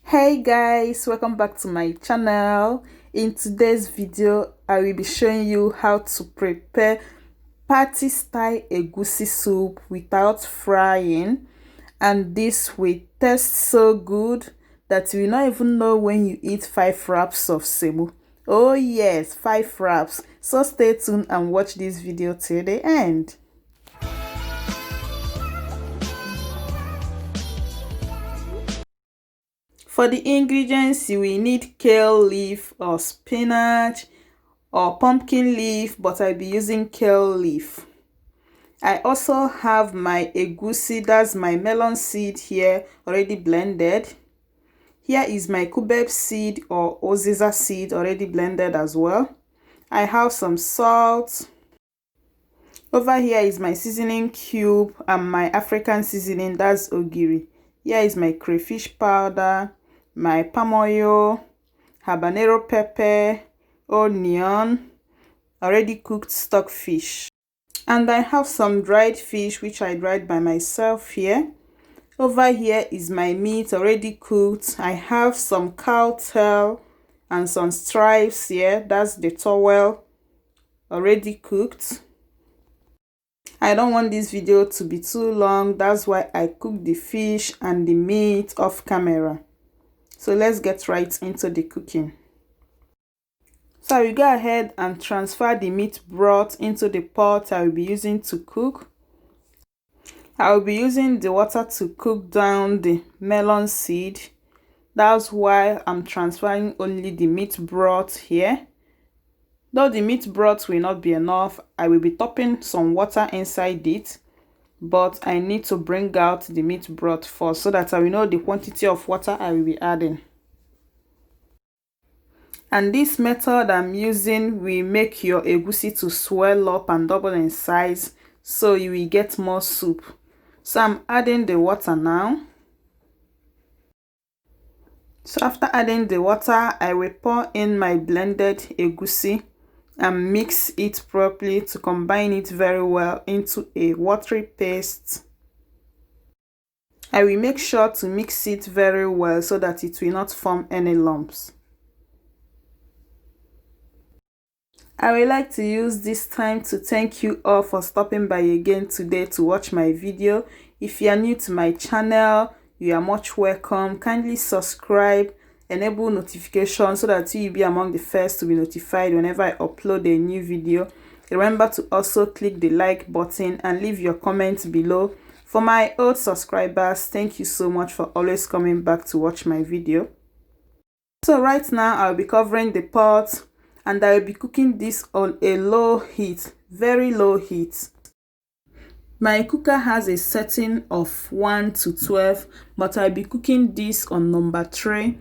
Hey guys, welcome back to my channel. In today's video I will be showing you how to prepare party style egusi soup without frying, and this will taste so good that you will not even know when you eat 5 wraps of semo. Oh yes, 5 wraps. So stay tuned and watch this video till the end. For the ingredients, you will need kale leaf or spinach or pumpkin leaf, but I'll be using kale leaf. I also have my egwusi, that's my melon seed here, already blended. Here is my cubeb seed or Uziza seed, already blended as well. I have some salt. Over here is my seasoning cube and my African seasoning, that's Ogiri. Here is my crayfish powder, my Palmoil, habanero pepper, onion, already cooked stockfish. And I have some dried fish which I dried by myself here. Over here is my meat already cooked. I have some cow tail and some stripes here, that's the towel, already cooked. I don't want this video to be too long, that's why I cook the fish and the meat off camera. So let's get right into the cooking. So I will go ahead and transfer the meat broth into the pot I will be using to cook. I will be using the water to cook down the melon seed. That's why I'm transferring only the meat broth here. Though the meat broth will not be enough, I will be topping some water inside it, but I need to bring out the meat broth first so that I will know the quantity of water I will be adding. And this method I'm using will make your egusi to swell up and double in size, so you will get more soup. So I'm adding the water now. So after adding the water, I will pour in my blended egusi and mix it properly to combine it very well into a watery paste. I will make sure to mix it very well so that it will not form any lumps. I would like to use this time to thank you all for stopping by again today to watch my video. If you are new to my channel, you are much welcome. Kindly subscribe, enable notifications so that you will be among the first to be notified whenever I upload a new video. Remember to also click the like button and leave your comments below. For my old subscribers, thank you so much for always coming back to watch my video. So right now I'll be covering the pot and I will be cooking this on a low heat, very low heat. My cooker has a setting of 1 to 12, but I'll be cooking this on number 3.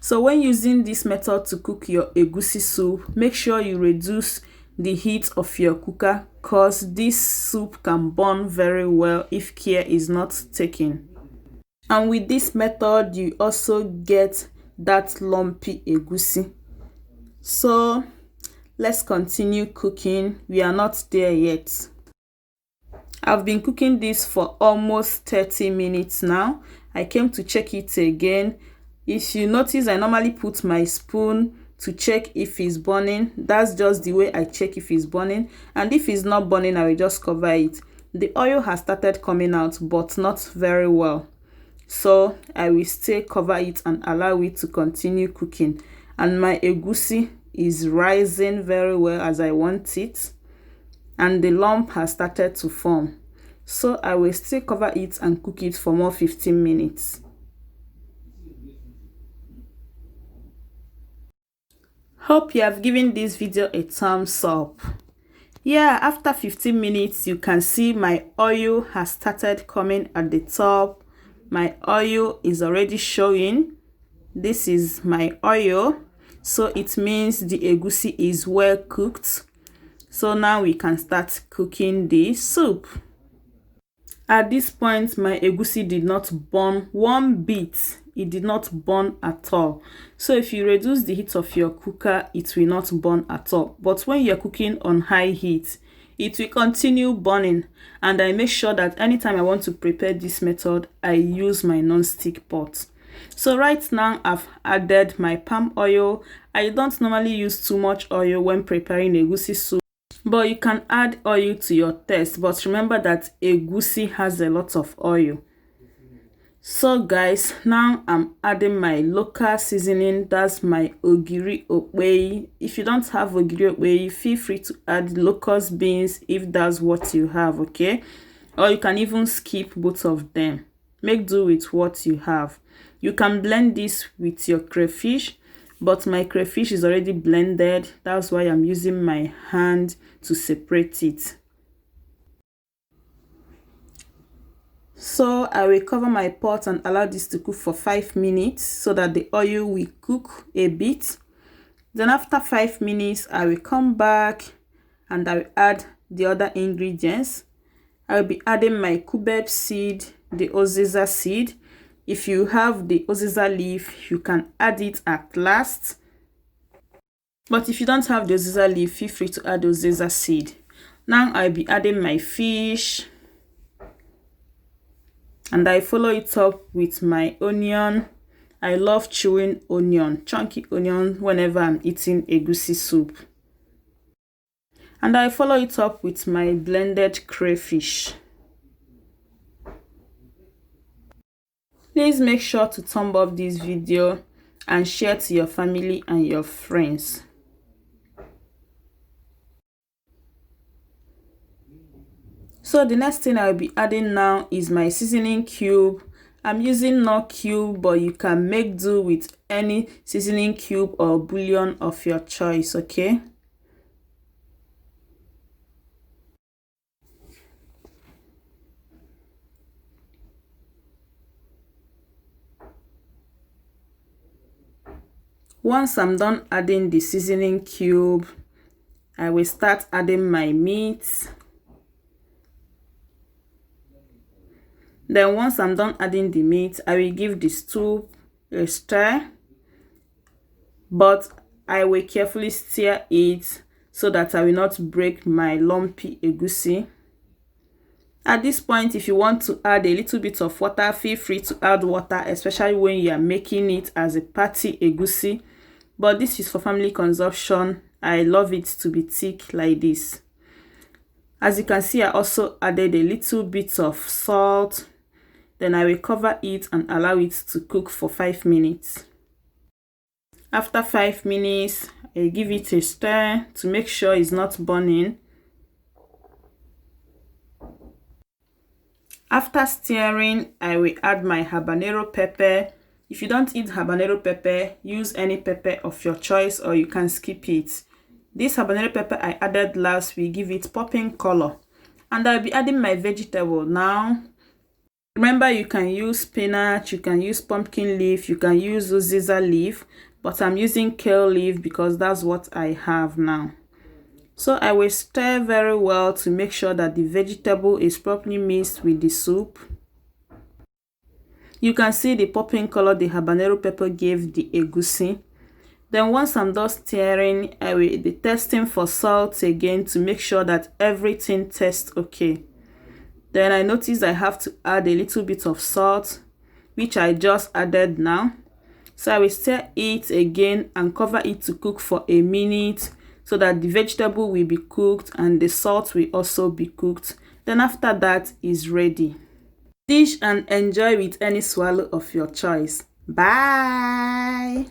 So when using this method to cook your egusi soup, make sure you reduce the heat of your cooker, cause this soup can burn very well if care is not taken. And with this method, you also get that lumpy egusi. So let's continue cooking. We are not there yet. I've been cooking this for almost 30 minutes now. I came to check it again. If you notice, I normally put my spoon to check if it's burning. That's just the way I check if it's burning. And if it's not burning, I will just cover it. The oil has started coming out, but not very well. So I will still cover it and allow it to continue cooking. And my egusi is rising very well as I want it, and the lump has started to form. So I will still cover it and cook it for more 15 minutes. Hope you have given this video a thumbs up. Yeah, after 15 minutes you can see my oil has started coming at the top. My oil is already showing. This is my oil. So it means the egusi is well cooked. So now we can start cooking the soup. At this point, my egusi did not burn one bit. It did not burn at all. So if you reduce the heat of your cooker, it will not burn at all. But when you're cooking on high heat, it will continue burning. And I make sure that anytime I want to prepare this method, I use my non-stick pot. So right now I've added my palm oil. I don't normally use too much oil when preparing egusi soup, but you can add oil to your taste. But remember that egusi has a lot of oil. So guys, now I'm adding my local seasoning. That's my ogiri okpei. If you don't have ogiri okpei, feel free to add locust beans if that's what you have, okay? Or you can even skip both of them. Make do with what you have. You can blend this with your crayfish, but my crayfish is already blended. That's why I'm using my hand to separate it. So I will cover my pot and allow this to cook for 5 minutes so that the oil will cook a bit. Then after 5 minutes, I will come back and I will add the other ingredients. I will be adding my cubeb seed, the Uziza seed. If you have the Uziza leaf, you can add it at last. But if you don't have the Uziza leaf, feel free to add the Uziza seed. Now I'll be adding my fish. And I follow it up with my onion. I love chewing onion, chunky onion, whenever I'm eating egusi soup. And I follow it up with my blended crayfish. Please make sure to thumb up this video and share to your family and your friends. So the next thing I'll be adding now is my seasoning cube. I'm using Knor cube, but you can make do with any seasoning cube or bouillon of your choice, okay? Once I'm done adding the seasoning cube, I will start adding my meat. Then once I'm done adding the meat, I will give the stew a stir, but I will carefully stir it so that I will not break my lumpy egusi. At this point, if you want to add a little bit of water, feel free to add water, especially when you are making it as a party egusi. But this is for family consumption. I love it to be thick like this. As you can see, I also added a little bit of salt. Then I will cover it and allow it to cook for 5 minutes. After 5 minutes, I give it a stir to make sure it's not burning. After stirring, I will add my habanero pepper. If you don't eat habanero pepper, use any pepper of your choice or you can skip it. This habanero pepper I added last will give it popping color. And I'll be adding my vegetable now. Remember, you can use spinach, you can use pumpkin leaf, you can use Uziza leaf, but I'm using kale leaf because that's what I have now. So I will stir very well to make sure that the vegetable is properly mixed with the soup. You can see the popping color the habanero pepper gave the egusi. Then once I'm done stirring, I will be testing for salt again to make sure that everything tastes okay. Then I notice I have to add a little bit of salt, which I just added now. So I will stir it again and cover it to cook for a minute so that the vegetable will be cooked and the salt will also be cooked. Then after that is ready. Dish and enjoy with any swallow of your choice. Bye!